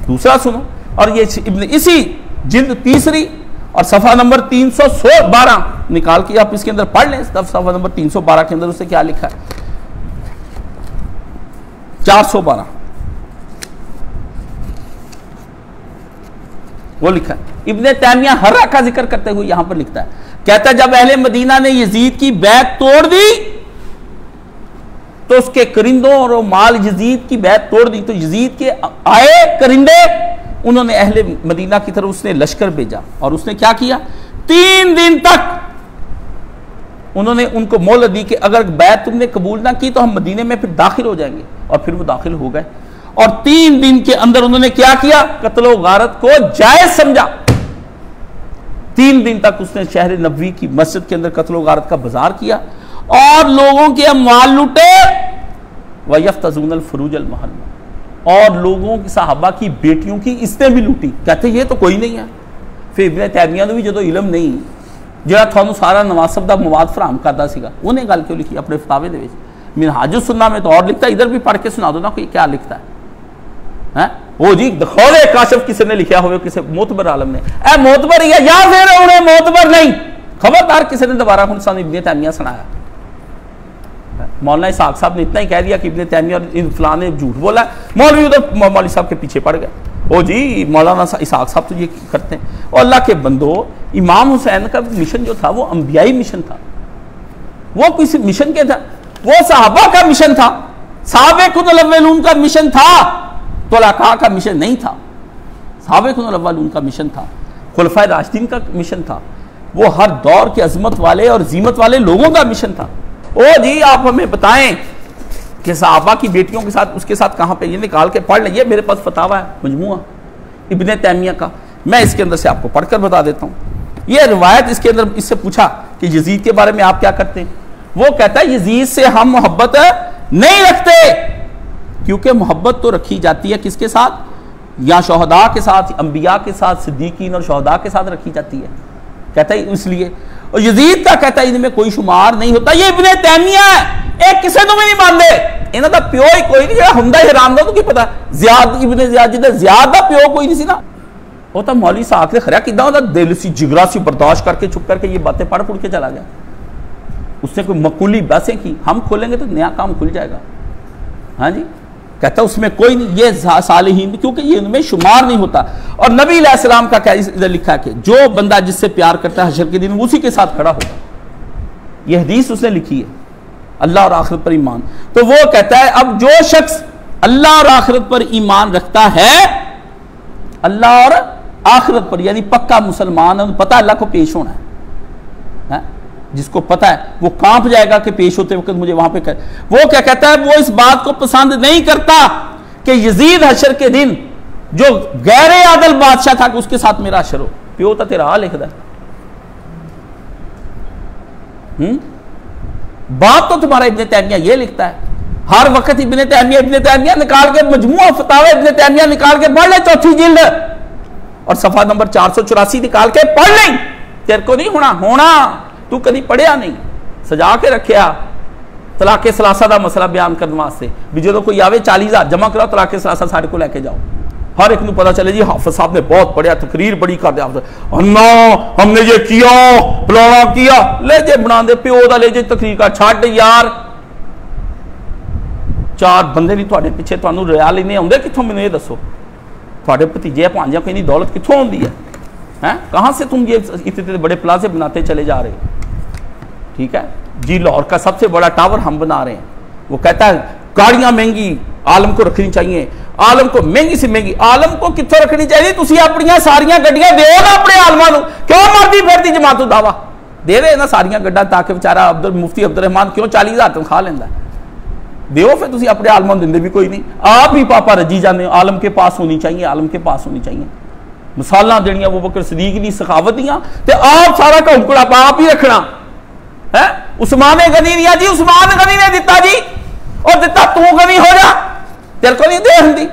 दूसरा सुनो, और ये इसी जिल्द तीसरी और सफ़ा नंबर 312 निकाल के आप इसके अंदर पढ़ लें। सफ़ा नंबर 312 के अंदर उसने क्या लिखा है, 412 वो लिखा है। इब्ने तैमिया हर्रा का जिक्र करते हुए यहां पर लिखता है, कहता है जब अहले मदीना ने यजीद की बैत तोड़ दी तो उसके करिंदों और माल यजीद की बैत तोड़ दी, तो यजीद के आए करिंदे, उन्होंने अहले मदीना की तरफ उसने लश्कर भेजा और उसने क्या किया, 3 दिन तक उन्होंने उनको मोहलत दी कि अगर बैत तुमने कबूल ना की तो हम मदीने में फिर दाखिल हो जाएंगे, और फिर वो दाखिल हो गए। और 3 दिन के अंदर उन्होंने क्या किया, कत्ल व गारत को जायज समझा। 3 दिन तक उसने शहर नबवी की मस्जिद के अंदर कत्ल व गारत का बाजार किया और लोगों के अमवाल लूटे, व यफ्तज़ूनल फुरूजल महल, और लोगों की सहाबा की बेटियों की इसने भी लूटी। कहते ये तो कोई नहीं है। फिर इब्ने तैमिया ने भी जो इलम नहीं जो थानू सारा नवासब दा मवाद फराहम करता सीगा, उन्हें गल क्यों लिखी अपने फतावे दे विच। मिनहाजुस सुन्ना में तो और लिखता, इधर भी पढ़ के सुना दो ना कोई क्या लिखता है। वो जी खौले काशिफ किसी ने लिखा हो, किसी मोतबर आलम ने, ए मोतबर या फिर उन्हें मोतबर नहीं, खबरदार किसी ने दोबारा इब्ने तैमिया सुनाया। मौलाना इसाक साहब ने इतना ही कह दिया कि इब्ने तैमिया और फलां ने झूठ बोला, मौलवी उधर मौलवी साहब के पीछे पड़ गए। ओ जी मौलाना इसाक साहब तो ये करते हैं। और अल्लाह के बंदो, इमाम हुसैन का मिशन जो था वो अंबियाई मिशन था, वो किसी मिशन के था, वो सहाबा का मिशन था, साबिक़ुल अव्वलून का मिशन था, तुलका का मिशन नहीं था। साबिक़ुल अव्वलून का मिशन था, खुलफाए राशिदीन का मिशन था, वो हर दौर के अजमत वाले और जीमत वाले लोगों का मिशन था। ओ जी आप हमें बताएं कि सहाबा की बेटियों के साथ उसके साथ कहां पे, ये निकाल के पढ़ लीजिए, मेरे पास फतावा है मजमुआ इब्ने तैमिया का, मैं इसके अंदर से आपको पढ़कर बता देता हूं। ये रिवायत इसके अंदर, इससे पूछा कि यजीद के बारे में आप क्या करते हैं, वो कहता है यजीद से हम मोहब्बत नहीं रखते, क्योंकि मोहब्बत तो रखी जाती है किसके साथ, या शोहदा के साथ, अंबिया के साथ, सिद्दीकीन और शोहदा के साथ रखी जाती है। कहता है इसलिए, और यजीद का कहता है इनमें कोई शुमार नहीं होता। ये इब्ने तैमिया है, एक किसे तो भी नहीं मानते, इन्हों का प्यो ही कोई नहीं, हुंदा हराम का तो की पता, ज़ियाद इब्ने ज़ियाद जिदा ज़ियाद का प्यो कोई नहीं सी ना, वो तो मौलवी साहब ने खरा किदा दिल सी जिगरा सी बर्दाश्त करके चुप करके ये बातें पढ़ पुढ़ के चला गया। उसने कोई मकूली बातें की, हम खोलेंगे तो नया काम खुल जाएगा। हाँ जी, कहता उसमें कोई नहीं, ये सालिहीन, क्योंकि ये उनमें शुमार नहीं होता। और नबी अलैहिस्सलाम का क्या इधर लिखा है कि जो बंदा जिससे प्यार करता है हशर के दिन उसी के साथ खड़ा होगा, ये हदीस उसने लिखी है, अल्लाह और आखिरत पर ईमान। तो वो कहता है अब जो शख्स अल्लाह और आखिरत पर ईमान रखता है, अल्लाह और आखिरत पर, यानी पक्का मुसलमान, पता अल्लाह को पेश होना है, जिसको पता है वो कांप जाएगा कि पेश होते वक्त मुझे वहां पे कर। वो क्या कहता है, वो इस बात को पसंद नहीं करता कि यजीद हशर के दिन जो गैर आदल बादशाह था कि उसके साथ मेरा हशर हो। प्यो तो तेरा आ लिखदा बात तो तुम्हारा इब्ने तैमिया ये लिखता है, हर वक्त इब्ने तैमिया निकाल के मजमुआ फतावा इब्ने तैमिया निकाल के पढ़ ले, 4थी जिल्द और सफा नंबर 484 निकाल के पढ़ ले। तेरे को नहीं होना तू कभी पढ़िया नहीं, सजा के रखिया तलाके सलासा का मसला बयान करने वास्ते भी जो कोई आवे 40,000 जमा कराओ, तलाके सलासा साढ़े को लैके जाओ, हर एक को पता चले जी हाफिज साहब ने बहुत पढ़िया, तकरीर बड़ी कर दिया, हमने ये किया फलाना किया, ले जे बना दे प्यो का, ले जे तकरीर का छड़ यार, 4 बंदे नहीं थोड़े पिछे तुहानू रिया लेने आउंदे कित्थों, मैनूं ये दसो थोड़े भतीजे भांजा को इन्नी दौलत कित्थों आउंदी है, कहां से तुम ये इतने बड़े प्लाजे बनाते चले जा रहे हो। ठीक है जी, लाहौर का सबसे बड़ा टावर हम बना रहे हैं। वो कहता है गाड़ियां महंगी आलम को रखनी चाहिए, आलम को महंगी से महंगी, आलम को कित्थों रखनी चाहिए, तुसी अपनी सारियां गड्डियां दो ना अपने आलमा नूं, क्यों मरदी फिरदी जमात दावा दे रहे ना सारियां गड्डां, ताकि बेचारा मुफ्ती अब्दुल रहमान क्यों 40,000 तनख्वाह लेंदा, देओ फिर तुसी अपने आलमा नूं दिंदे भी कोई नहीं, आप भी पापा रजी जाने हो, आलम के पास होनी चाहिए, आलम के पास होनी चाहिए, मिसालां देनियां वो बकर सदीक दी सखावत दियां, ते आप सारा घुमकड़ा आप ही रखना है। उस्मान गनी नहीं जी, उस्मान गनी ने दिता जी, और दिता तू गनी हो जा, तेरे को नहीं दे हुंदी,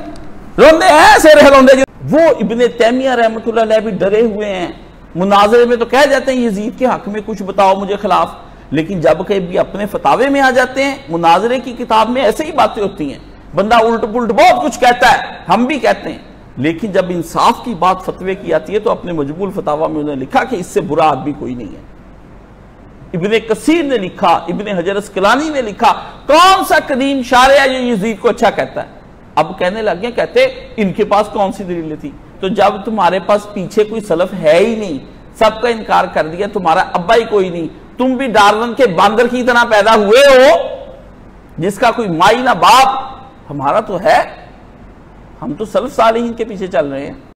रोंदे हैं सिर हिलाउंदे जी। वो इब्ने तैमिया रहमतुल्लाह अलैह भी डरे हुए हैं, मुनाजरे में तो कह जाते हैं यजीद के हक में कुछ बताओ मुझे खिलाफ, लेकिन जब कहीं भी अपने फतावे में आ जाते हैं, मुनाजरे की किताब में ऐसे ही बातें होती हैं, बंदा उल्ट पुल्ट बहुत कुछ कहता है, हम भी कहते हैं, लेकिन जब इंसाफ की बात फतवे की आती है तो अपने मजबूल फतावा में उन्होंने लिखा कि इससे बुरा आदमी कोई नहीं है। इब्ने कसीर ने लिखा, इब्ने हजर अस्कलानी ने लिखा, कौन सा कदीम शारिया जो यजीद को अच्छा कहता है। अब कहने लगे, कहते इनके पास कौन सी दलीलें थी। तो जब तुम्हारे पास पीछे कोई सलफ है ही नहीं, सबका इनकार कर दिया, तुम्हारा अब्बा ही कोई नहीं, तुम भी डार्विन के बांदर की तरह पैदा हुए हो जिसका कोई माई ना बाप, हमारा तो है, हम तो सलफ सालिहीन के पीछे चल रहे हैं।